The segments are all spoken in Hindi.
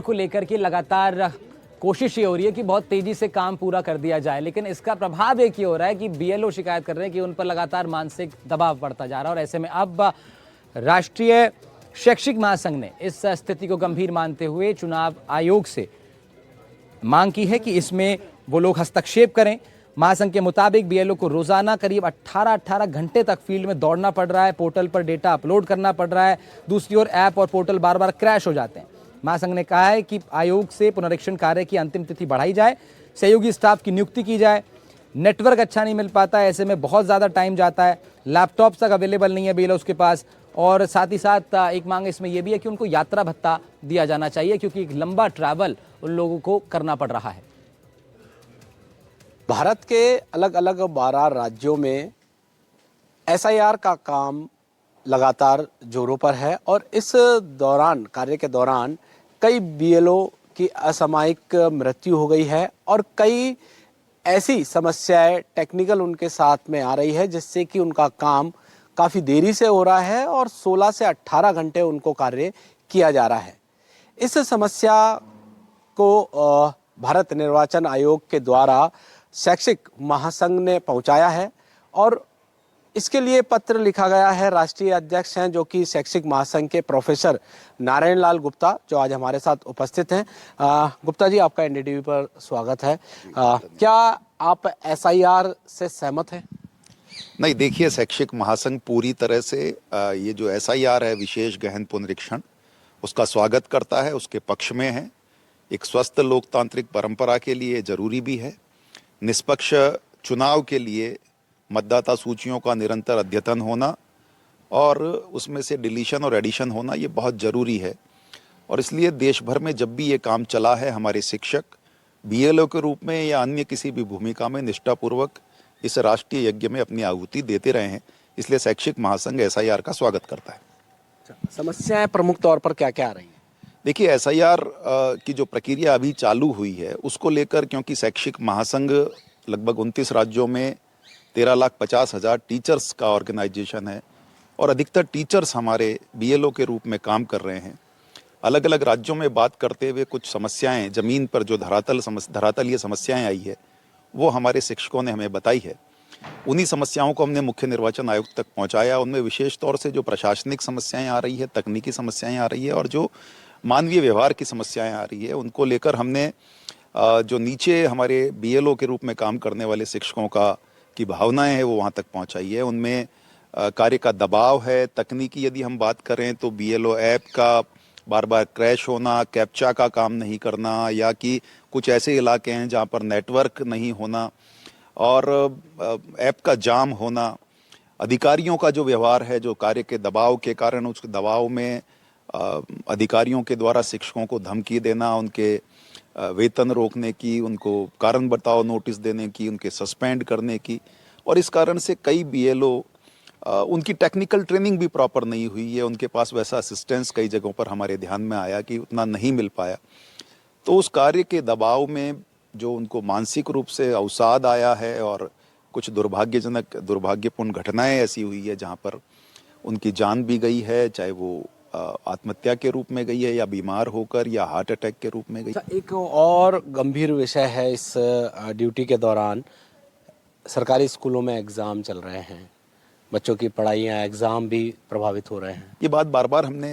को लेकर के लगातार कोशिश ये हो रही है कि बहुत तेजी से काम पूरा कर दिया जाए, लेकिन इसका प्रभाव एक ही हो रहा है कि बीएलओ शिकायत कर रहे हैं कि उन पर लगातार मानसिक दबाव बढ़ता जा रहा है। और ऐसे में अब राष्ट्रीय शैक्षिक महासंघ ने इस स्थिति को गंभीर मानते हुए चुनाव आयोग से मांग की है कि इसमें वो लोग हस्तक्षेप करें। महासंघ के मुताबिक बीएलओ को रोजाना करीब 18 घंटे तक फील्ड में दौड़ना पड़ रहा है, पोर्टल पर डेटा अपलोड करना पड़ रहा है। दूसरी ओर ऐप और पोर्टल बार बार क्रैश हो जाते हैं। महासंघ ने कहा है कि आयोग से पुनरीक्षण कार्य की अंतिम तिथि बढ़ाई जाए, सहयोगी स्टाफ की नियुक्ति की जाए। नेटवर्क अच्छा नहीं मिल पाता है, ऐसे में बहुत ज़्यादा टाइम जाता है, लैपटॉप तक अवेलेबल नहीं है बीएलओ के पास। और साथ ही साथ एक मांग इसमें यह भी है कि उनको यात्रा भत्ता दिया जाना चाहिए, क्योंकि एक लंबा ट्रैवल उन लोगों को करना पड़ रहा है। भारत के अलग अलग 12 राज्यों में एसआईआर का काम लगातार जोरों पर है और इस दौरान कार्य के दौरान कई बीएलओ की असामयिक मृत्यु हो गई है और कई ऐसी समस्याएं टेक्निकल उनके साथ में आ रही है जिससे कि उनका काम काफ़ी देरी से हो रहा है और 16 से 18 घंटे उनको कार्य किया जा रहा है। इस समस्या को भारत निर्वाचन आयोग के द्वारा शैक्षिक महासंघ ने पहुंचाया है और इसके लिए पत्र लिखा गया है। राष्ट्रीय अध्यक्ष हैं जो कि शैक्षिक महासंघ के प्रोफेसर नारायण लाल गुप्ता, जो आज हमारे साथ उपस्थित हैं। गुप्ता जी, आपका एनडीटीवी पर स्वागत है। क्या आप एसआईआर से सहमत हैं? नहीं, देखिए, शैक्षिक महासंघ पूरी तरह से ये जो एसआईआर है, विशेष गहन पुनरीक्षण, उसका स्वागत करता है, उसके पक्ष में है। एक स्वस्थ लोकतांत्रिक परंपरा के लिए जरूरी भी है। निष्पक्ष चुनाव के लिए मतदाता सूचियों का निरंतर अद्यतन होना और उसमें से डिलीशन और एडिशन होना, ये बहुत ज़रूरी है। और इसलिए देश भर में जब भी ये काम चला है, हमारे शिक्षक बीएलओ के रूप में या अन्य किसी भी भूमिका में निष्ठापूर्वक इस राष्ट्रीय यज्ञ में अपनी आहुति देते रहे हैं। इसलिए शैक्षिक महासंघ एसआईआर का स्वागत करता है। समस्याएं प्रमुख तौर पर क्या क्या आ रही हैं? देखिए, एसआईआर की जो प्रक्रिया अभी चालू हुई है उसको लेकर, क्योंकि शैक्षिक महासंघ लगभग 29 राज्यों में 13,50,000 टीचर्स का ऑर्गेनाइजेशन है और अधिकतर टीचर्स हमारे बीएलओ के रूप में काम कर रहे हैं। अलग अलग राज्यों में बात करते हुए कुछ समस्याएं, ज़मीन पर जो धरातलीय समस्याएं आई है, वो हमारे शिक्षकों ने हमें बताई है। उन्हीं समस्याओं को हमने मुख्य निर्वाचन आयोग तक पहुंचाया। उनमें विशेष तौर से जो प्रशासनिक समस्याएं आ रही है, तकनीकी समस्याएं आ रही है और जो मानवीय व्यवहार की समस्याएं आ रही है, उनको लेकर हमने जो नीचे हमारे बीएलओ के रूप में काम करने वाले शिक्षकों की भावनाएं हैं, वो वहाँ तक पहुँचाई है। उनमें कार्य का दबाव है। तकनीकी यदि हम बात करें तो बीएलओ ऐप का बार बार क्रैश होना, कैप्चा का काम नहीं करना, या कि कुछ ऐसे इलाके हैं जहाँ पर नेटवर्क नहीं होना और ऐप का जाम होना, अधिकारियों का जो व्यवहार है, जो कार्य के दबाव के कारण, उस दबाव में अधिकारियों के द्वारा शिक्षकों को धमकी देना, उनके वेतन रोकने की, उनको कारण बताओ नोटिस देने की, उनके सस्पेंड करने की। और इस कारण से कई बीएलओ, उनकी टेक्निकल ट्रेनिंग भी प्रॉपर नहीं हुई है, उनके पास वैसा असिस्टेंस कई जगहों पर हमारे ध्यान में आया कि उतना नहीं मिल पाया। तो उस कार्य के दबाव में जो उनको मानसिक रूप से अवसाद आया है और कुछ दुर्भाग्यपूर्ण घटनाएं ऐसी हुई है जहां पर उनकी जान भी गई है, चाहे वो आत्महत्या के रूप में गई है या बीमार होकर या हार्ट अटैक के रूप में गई। एक और गंभीर विषय है, इस ड्यूटी के दौरान सरकारी स्कूलों में एग्ज़ाम चल रहे हैं, बच्चों की पढ़ाइयाँ, एग्ज़ाम भी प्रभावित हो रहे हैं। ये बात बार बार हमने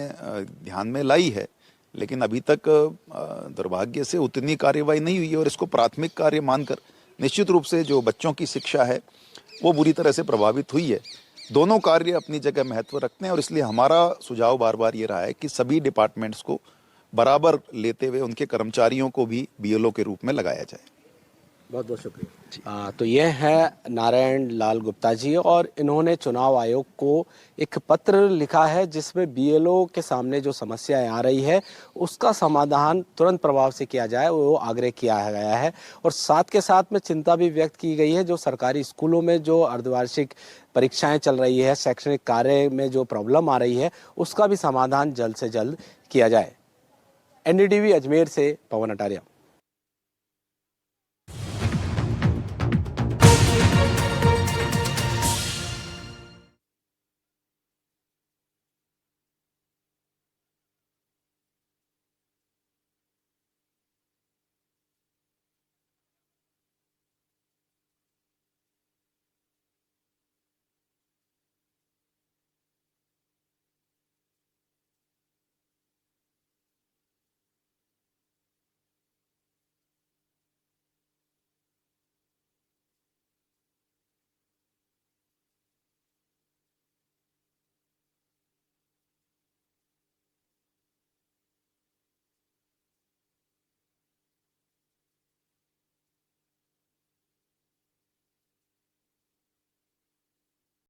ध्यान में लाई है, लेकिन अभी तक दुर्भाग्य से उतनी कार्रवाई नहीं हुई है और इसको प्राथमिक कार्य मानकर निश्चित रूप से जो बच्चों की शिक्षा है वो बुरी तरह से प्रभावित हुई है। दोनों कार्य अपनी जगह महत्व रखते हैं और इसलिए हमारा सुझाव बार बार ये रहा है कि सभी डिपार्टमेंट्स को बराबर लेते हुए उनके कर्मचारियों को भी बीएलओ के रूप में लगाया जाए। बहुत बहुत शुक्रिया। तो ये है नारायण लाल गुप्ता जी और इन्होंने चुनाव आयोग को एक पत्र लिखा है जिसमें बीएलओ के सामने जो समस्याएं आ रही है उसका समाधान तुरंत प्रभाव से किया जाए, वो आग्रह किया गया है। और साथ के साथ में चिंता भी व्यक्त की गई है, जो सरकारी स्कूलों में जो अर्धवार्षिक परीक्षाएं चल रही है, शैक्षणिक कार्य में जो प्रॉब्लम आ रही है, उसका भी समाधान जल्द से जल्द किया जाए। एनडीटीवी अजमेर से पवन अटारिया।